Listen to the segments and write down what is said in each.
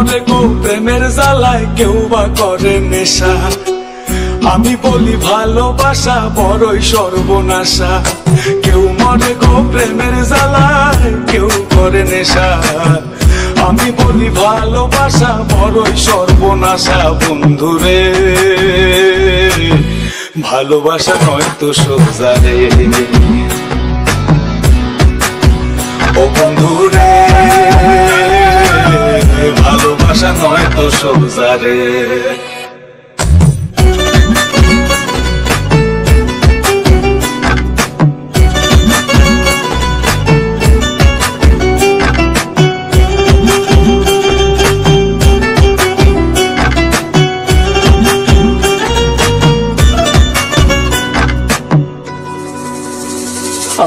মরে গো প্রেমের জ্বালায়, কেউ বা করে নেশা। আমি বলি ভালোবাসা বড়ই সর্বনাশা। কেউ মরে গো প্রেমের জ্বালায়, কেউ করে নেশা। আমি বলি ভালোবাসা বড়ই সর্বনাশা। বন্ধুরে ভালোবাসা নয়তো সোজা রে, ও বন্ধুরে ভালোবাসা নয়তো সোজা রে।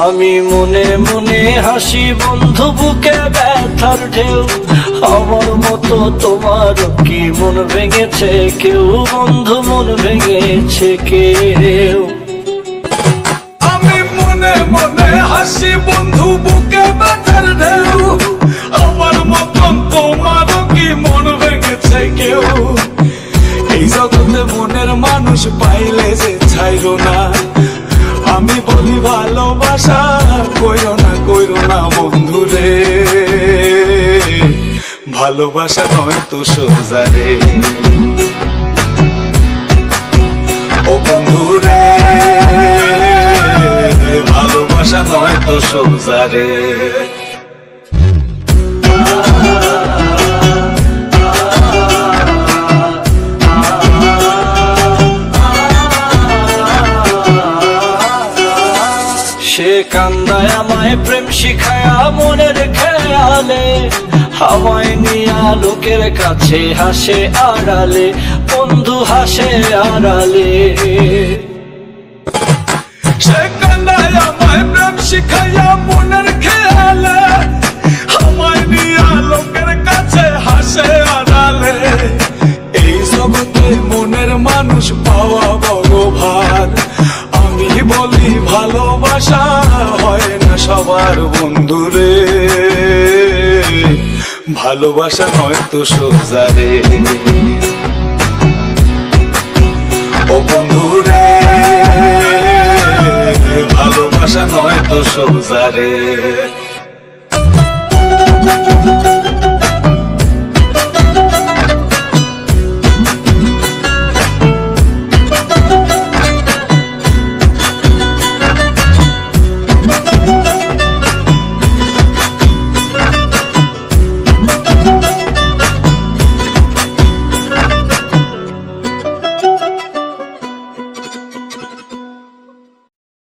আমি মনে মনে হাসি বন্ধু, বুকে ব্যথার ঢেউ। আমার মতো তোমার কি মন ভেঙেছে কেউ? বন্ধু মন ভেঙেছে কেউ? আমি মনে মনে হাসি বন্ধু, বুকে ব্যথার ঢেউ। আমার মতন তোমারও কি মন ভেঙেছে কেউ? এই জগতে মনের মানুষ পাইলে যে ছাইরো না। আমি বলি ভালোবাসা কইরো না বন্ধুরে, ভালোবাসা নয়তো সোজা রে, ও বন্ধুরে ভালোবাসা নয়তো সোজা রে। সে কান্দায় আমায় প্রেম শিখায়া মনের খেয়ালে, হাওয়ায় নিয়া লোকের কাছে হাসে আড়ালে, বন্ধু হাসে আড়ালে। সে কান্দায় আমায় প্রেম শিখায়া মনের খেয়ালে, হাওয়ায় নিয়া লোকের কাছে হাসে আড়ালে। এই জগতে মনের মানুষ পাওয়া বড় ভার। আমি বলি ভালোবাসা হয় না সবার বন্ধুরে, ভালোবাসা নয়তো সোজা রে, ও বন্ধুরে ভালোবাসা নয়তো সোজা রে।